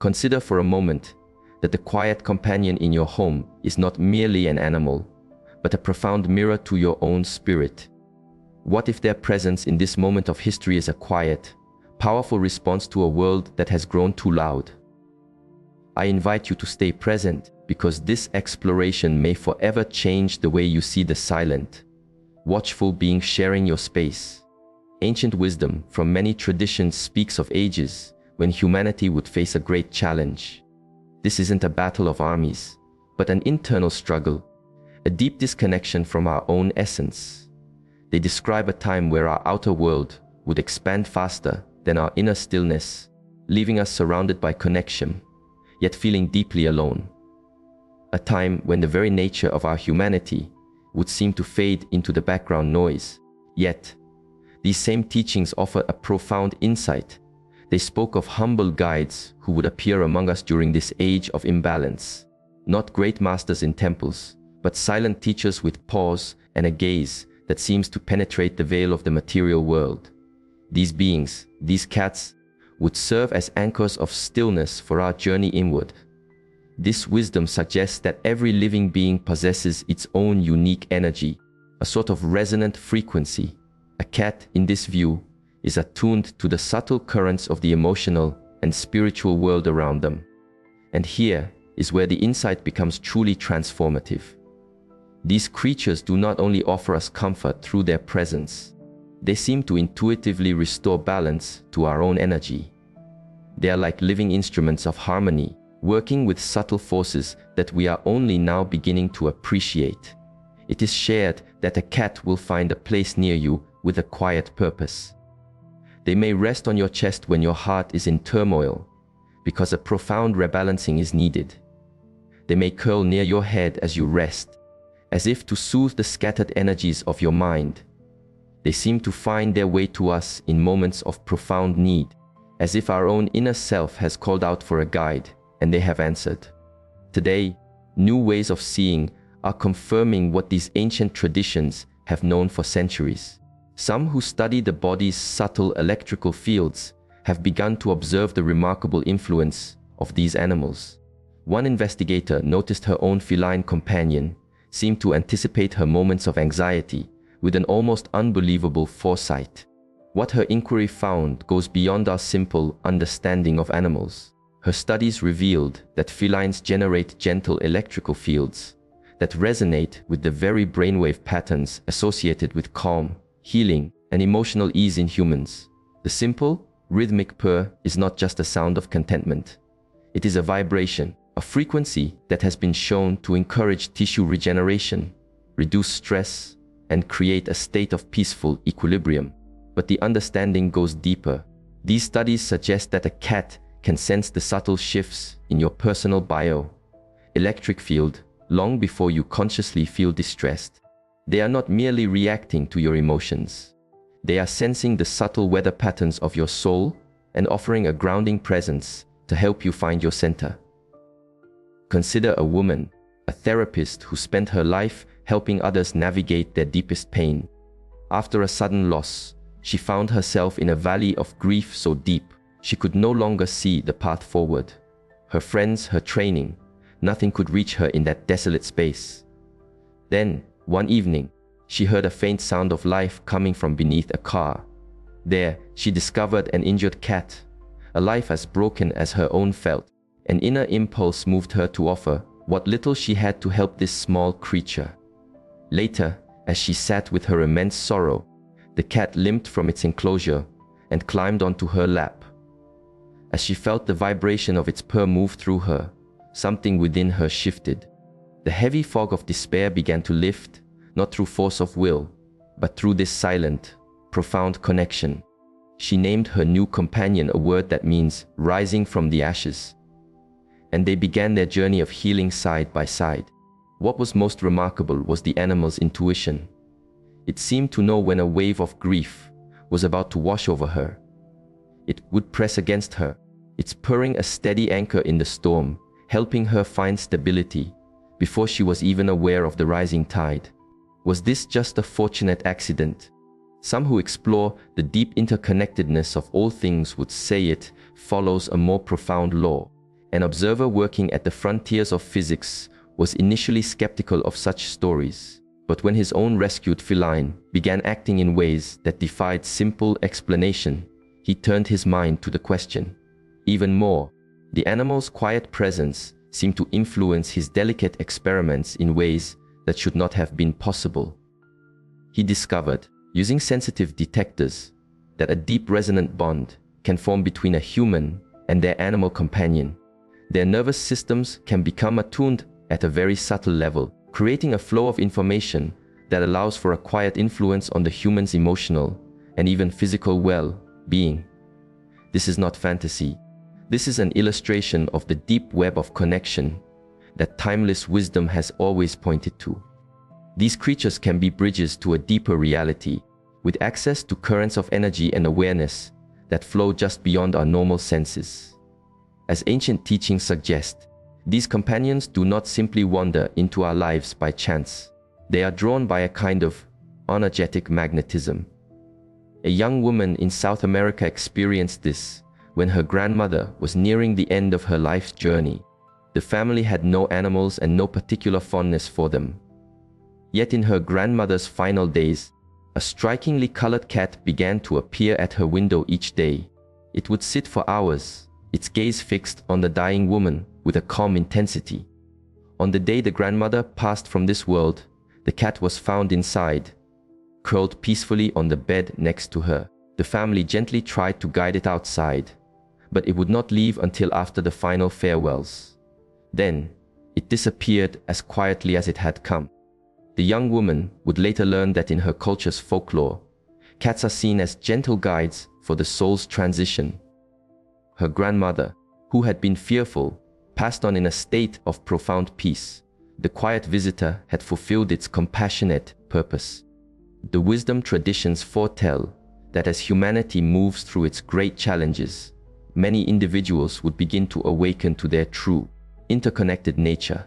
Consider for a moment that the quiet companion in your home is not merely an animal, but a profound mirror to your own spirit. What if their presence in this moment of history is a quiet, powerful response to a world that has grown too loud? I invite you to stay present, because this exploration may forever change the way you see the silent, watchful being sharing your space. Ancient wisdom from many traditions speaks of ages when humanity would face a great challenge. This isn't a battle of armies, but an internal struggle, a deep disconnection from our own essence. They describe a time where our outer world would expand faster than our inner stillness, leaving us surrounded by connection, yet feeling deeply alone. A time when the very nature of our humanity would seem to fade into the background noise. Yet, these same teachings offer a profound insight. They spoke of humble guides who would appear among us during this age of imbalance. Not great masters in temples, but silent teachers with pause and a gaze that seems to penetrate the veil of the material world. These beings, these cats, would serve as anchors of stillness for our journey inward. This wisdom suggests that every living being possesses its own unique energy, a sort of resonant frequency. A cat, in this view, is attuned to the subtle currents of the emotional and spiritual world around them. And here is where the insight becomes truly transformative. These creatures do not only offer us comfort through their presence, they seem to intuitively restore balance to our own energy. They are like living instruments of harmony, working with subtle forces that we are only now beginning to appreciate. It is shared that a cat will find a place near you with a quiet purpose. They may rest on your chest when your heart is in turmoil, because a profound rebalancing is needed. They may curl near your head as you rest, as if to soothe the scattered energies of your mind. They seem to find their way to us in moments of profound need, as if our own inner self has called out for a guide, and they have answered. Today, new ways of seeing are confirming what these ancient traditions have known for centuries. Some who study the body's subtle electrical fields have begun to observe the remarkable influence of these animals. One investigator noticed her own feline companion seemed to anticipate her moments of anxiety with an almost unbelievable foresight. What her inquiry found goes beyond our simple understanding of animals. Her studies revealed that felines generate gentle electrical fields that resonate with the very brainwave patterns associated with calm, healing, and emotional ease in humans. The simple, rhythmic purr is not just a sound of contentment. It is a vibration, a frequency that has been shown to encourage tissue regeneration, reduce stress, and create a state of peaceful equilibrium. But the understanding goes deeper. These studies suggest that a cat can sense the subtle shifts in your personal bio-electric field long before you consciously feel distressed. They are not merely reacting to your emotions. They are sensing the subtle weather patterns of your soul and offering a grounding presence to help you find your center. Consider a woman, a therapist who spent her life helping others navigate their deepest pain. After a sudden loss, she found herself in a valley of grief so deep she could no longer see the path forward. Her friends, her training, nothing could reach her in that desolate space. Then, one evening, she heard a faint sound of life coming from beneath a car. There, she discovered an injured cat, a life as broken as her own felt. An inner impulse moved her to offer what little she had to help this small creature. Later, as she sat with her immense sorrow, the cat limped from its enclosure and climbed onto her lap. As she felt the vibration of its purr move through her, something within her shifted. The heavy fog of despair began to lift, not through force of will, but through this silent, profound connection. She named her new companion a word that means rising from the ashes. And they began their journey of healing side by side. What was most remarkable was the animal's intuition. It seemed to know when a wave of grief was about to wash over her. It would press against her, its purring a steady anchor in the storm, helping her find stability before she was even aware of the rising tide. Was this just a fortunate accident? Some who explore the deep interconnectedness of all things would say it follows a more profound law. An observer working at the frontiers of physics was initially skeptical of such stories, but when his own rescued feline began acting in ways that defied simple explanation, he turned his mind to the question. Even more, the animal's quiet presence seemed to influence his delicate experiments in ways that should not have been possible. He discovered, using sensitive detectors, that a deep resonant bond can form between a human and their animal companion. Their nervous systems can become attuned at a very subtle level, creating a flow of information that allows for a quiet influence on the human's emotional and even physical well-being. This is not fantasy. This is an illustration of the deep web of connection that timeless wisdom has always pointed to. These creatures can be bridges to a deeper reality, with access to currents of energy and awareness that flow just beyond our normal senses. As ancient teachings suggest, these companions do not simply wander into our lives by chance. They are drawn by a kind of energetic magnetism. A young woman in South America experienced this when her grandmother was nearing the end of her life's journey. The family had no animals and no particular fondness for them. Yet in her grandmother's final days, a strikingly colored cat began to appear at her window each day. It would sit for hours, its gaze fixed on the dying woman with a calm intensity. On the day the grandmother passed from this world, the cat was found inside, curled peacefully on the bed next to her. The family gently tried to guide it outside, but it would not leave until after the final farewells. Then, it disappeared as quietly as it had come. The young woman would later learn that in her culture's folklore, cats are seen as gentle guides for the soul's transition. Her grandmother, who had been fearful, passed on in a state of profound peace. The quiet visitor had fulfilled its compassionate purpose. The wisdom traditions foretell that as humanity moves through its great challenges, many individuals would begin to awaken to their true, interconnected nature.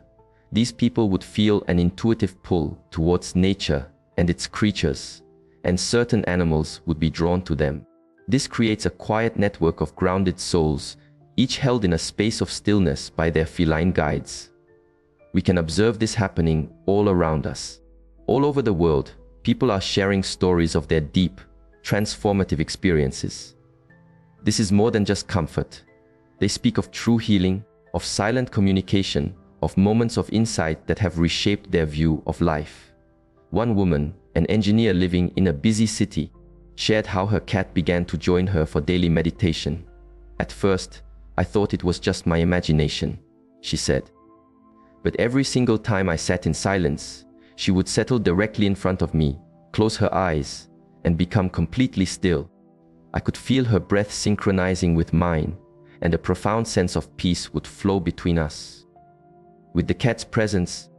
These people would feel an intuitive pull towards nature and its creatures, and certain animals would be drawn to them. This creates a quiet network of grounded souls, each held in a space of stillness by their feline guides. We can observe this happening all around us. All over the world, people are sharing stories of their deep, transformative experiences. This is more than just comfort. They speak of true healing, of silent communication, of moments of insight that have reshaped their view of life. One woman, an engineer living in a busy city, shared how her cat began to join her for daily meditation. "At first, I thought it was just my imagination," she said. "But every single time I sat in silence, she would settle directly in front of me, close her eyes, and become completely still. I could feel her breath synchronizing with mine, and a profound sense of peace would flow between us." With the cat's presence,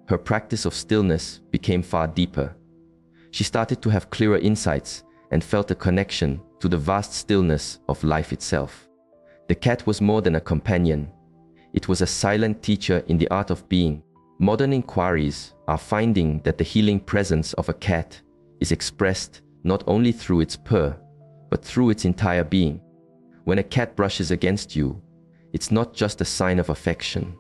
her practice of stillness became far deeper. She started to have clearer insights and felt a connection to the vast stillness of life itself. The cat was more than a companion. It was a silent teacher in the art of being. Modern inquiries are finding that the healing presence of a cat is expressed not only through its purr, but through its entire being. When a cat brushes against you, it's not just a sign of affection.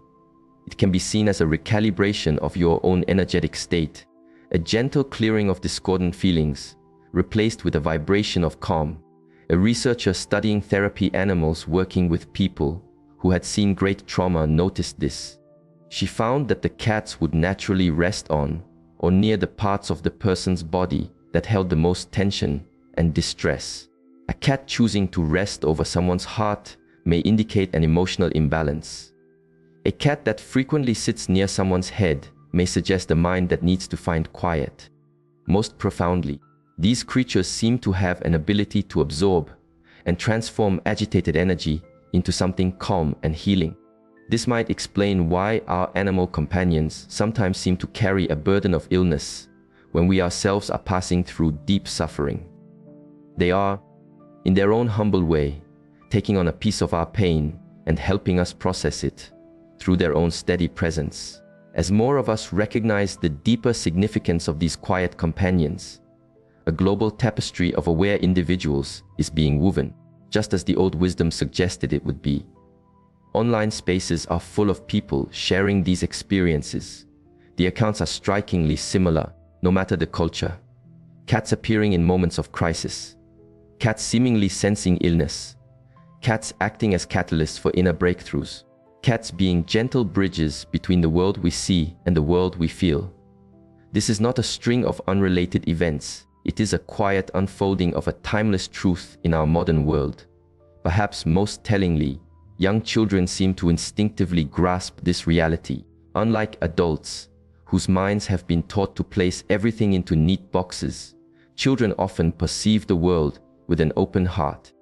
It can be seen as a recalibration of your own energetic state, a gentle clearing of discordant feelings, replaced with a vibration of calm. A researcher studying therapy animals working with people who had seen great trauma noticed this. She found that the cats would naturally rest on or near the parts of the person's body that held the most tension and distress. A cat choosing to rest over someone's heart may indicate an emotional imbalance. A cat that frequently sits near someone's head may suggest a mind that needs to find quiet. Most profoundly, these creatures seem to have an ability to absorb and transform agitated energy into something calm and healing. This might explain why our animal companions sometimes seem to carry a burden of illness when we ourselves are passing through deep suffering. They are, in their own humble way, taking on a piece of our pain and helping us process it through their own steady presence. As more of us recognize the deeper significance of these quiet companions, a global tapestry of aware individuals is being woven, just as the old wisdom suggested it would be. Online spaces are full of people sharing these experiences. The accounts are strikingly similar, no matter the culture. Cats appearing in moments of crisis. Cats seemingly sensing illness. Cats acting as catalysts for inner breakthroughs. Cats being gentle bridges between the world we see and the world we feel. This is not a string of unrelated events. It is a quiet unfolding of a timeless truth in our modern world. Perhaps most tellingly, young children seem to instinctively grasp this reality. Unlike adults, whose minds have been taught to place everything into neat boxes, children often perceive the world with an open heart.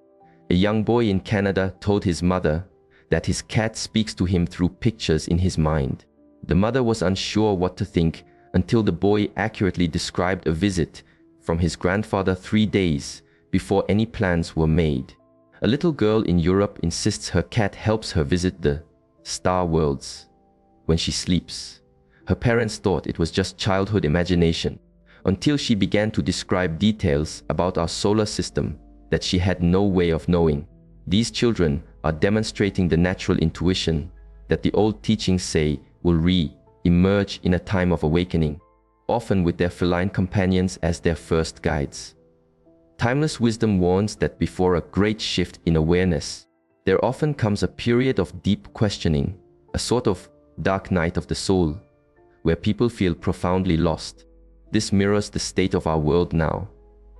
A young boy in Canada told his mother that his cat speaks to him through pictures in his mind. The mother was unsure what to think until the boy accurately described a visit from his grandfather 3 days before any plans were made. A little girl in Europe insists her cat helps her visit the star worlds when she sleeps. Her parents thought it was just childhood imagination until she began to describe details about our solar system that she had no way of knowing. These children are demonstrating the natural intuition that the old teachings say will re-emerge in a time of awakening, often with their feline companions as their first guides. Timeless wisdom warns that before a great shift in awareness, there often comes a period of deep questioning, a sort of dark night of the soul, where people feel profoundly lost. This mirrors the state of our world now.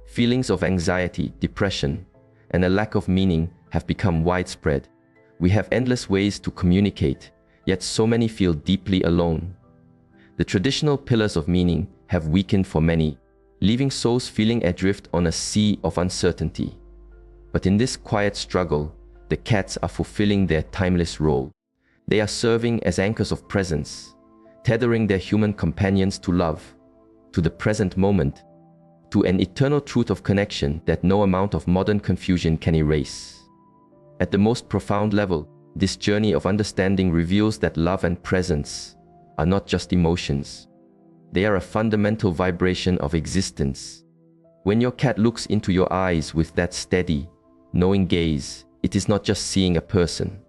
Feelings of anxiety, depression, and a lack of meaning have become widespread. We have endless ways to communicate, yet so many feel deeply alone. The traditional pillars of meaning have weakened for many, leaving souls feeling adrift on a sea of uncertainty. But in this quiet struggle, the cats are fulfilling their timeless role. They are serving as anchors of presence, tethering their human companions to love, to the present moment, to an eternal truth of connection that no amount of modern confusion can erase. At the most profound level, this journey of understanding reveals that love and presence are not just emotions. They are a fundamental vibration of existence. When your cat looks into your eyes with that steady, knowing gaze, it is not just seeing a person.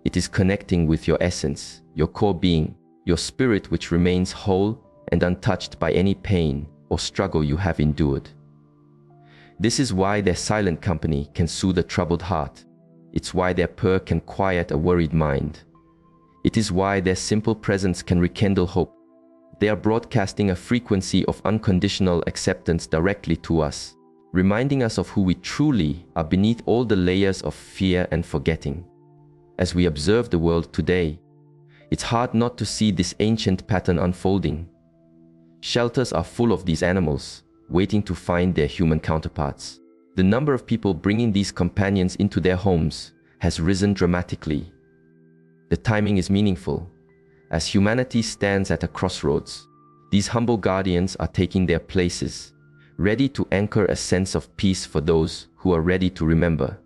It is connecting with your essence, your core being, your spirit which remains whole and untouched by any pain or struggle you have endured. This is why their silent company can soothe a troubled heart. It's why their purr can quiet a worried mind. It is why their simple presence can rekindle hope. They are broadcasting a frequency of unconditional acceptance directly to us, reminding us of who we truly are beneath all the layers of fear and forgetting. As we observe the world today, it's hard not to see this ancient pattern unfolding. Shelters are full of these animals, waiting to find their human counterparts. The number of people bringing these companions into their homes has risen dramatically. The timing is meaningful. As humanity stands at a crossroads, these humble guardians are taking their places, ready to anchor a sense of peace for those who are ready to remember.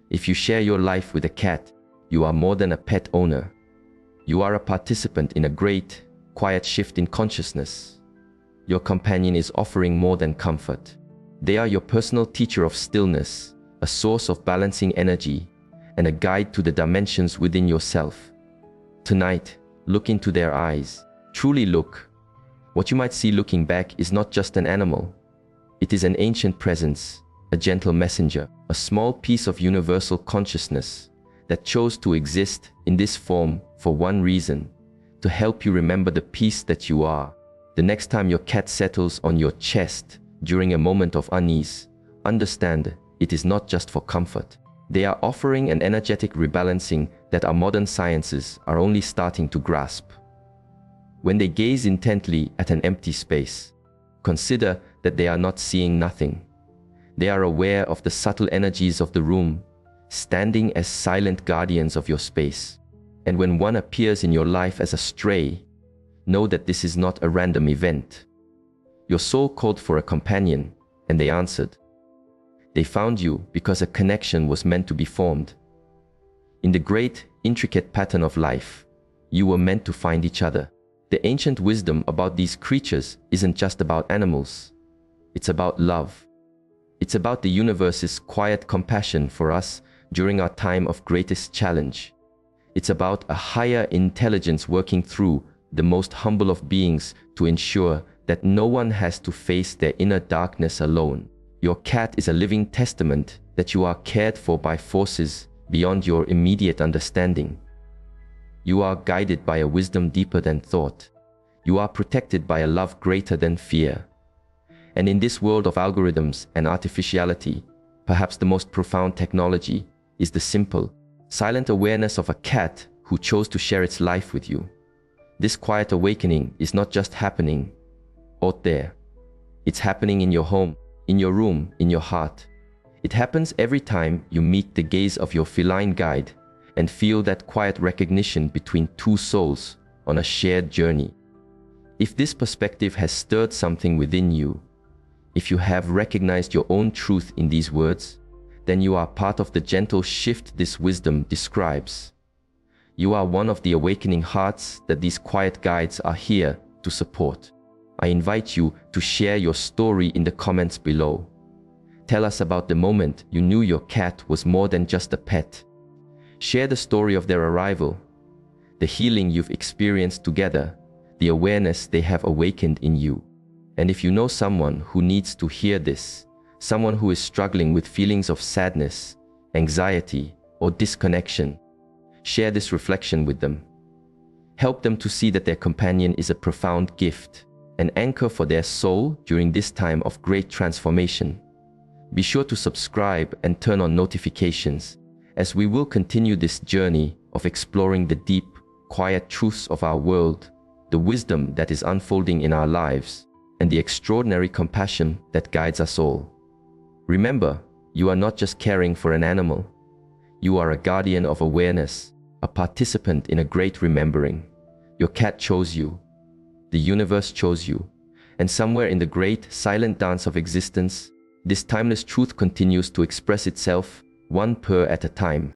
If you share your life with a cat, you are more than a pet owner. You are a participant in a great, quiet shift in consciousness. Your companion is offering more than comfort. They are your personal teacher of stillness, a source of balancing energy, and a guide to the dimensions within yourself. Tonight, look into their eyes. Truly look. What you might see looking back is not just an animal. It is an ancient presence, a gentle messenger, a small piece of universal consciousness that chose to exist in this form for one reason: to help you remember the peace that you are. The next time your cat settles on your chest during a moment of unease, understand it is not just for comfort. They are offering an energetic rebalancing that our modern sciences are only starting to grasp. When they gaze intently at an empty space, consider that they are not seeing nothing. They are aware of the subtle energies of the room, standing as silent guardians of your space. And when one appears in your life as a stray, know that this is not a random event. Your soul called for a companion, and they answered. They found you because a connection was meant to be formed. In the great, intricate pattern of life, you were meant to find each other. The ancient wisdom about these creatures isn't just about animals. It's about love. It's about the universe's quiet compassion for us during our time of greatest challenge. It's about a higher intelligence working through the most humble of beings to ensure that no one has to face their inner darkness alone. Your cat is a living testament that you are cared for by forces beyond your immediate understanding. You are guided by a wisdom deeper than thought. You are protected by a love greater than fear. And in this world of algorithms and artificiality, perhaps the most profound technology is the simple, silent awareness of a cat who chose to share its life with you. This quiet awakening is not just happening out there. It's happening in your home, in your room, in your heart. It happens every time you meet the gaze of your feline guide and feel that quiet recognition between two souls on a shared journey. If this perspective has stirred something within you, if you have recognized your own truth in these words, then you are part of the gentle shift this wisdom describes. You are one of the awakening hearts that these quiet guides are here to support. I invite you to share your story in the comments below. Tell us about the moment you knew your cat was more than just a pet. Share the story of their arrival, the healing you've experienced together, the awareness they have awakened in you. And if you know someone who needs to hear this, someone who is struggling with feelings of sadness, anxiety, or disconnection, share this reflection with them. Help them to see that their companion is a profound gift, an anchor for their soul during this time of great transformation. Be sure to subscribe and turn on notifications, as we will continue this journey of exploring the deep, quiet truths of our world, the wisdom that is unfolding in our lives, and the extraordinary compassion that guides us all. Remember, you are not just caring for an animal. You are a guardian of awareness, a participant in a great remembering. Your cat chose you. The universe chose you. And somewhere in the great, silent dance of existence, this timeless truth continues to express itself, one purr at a time.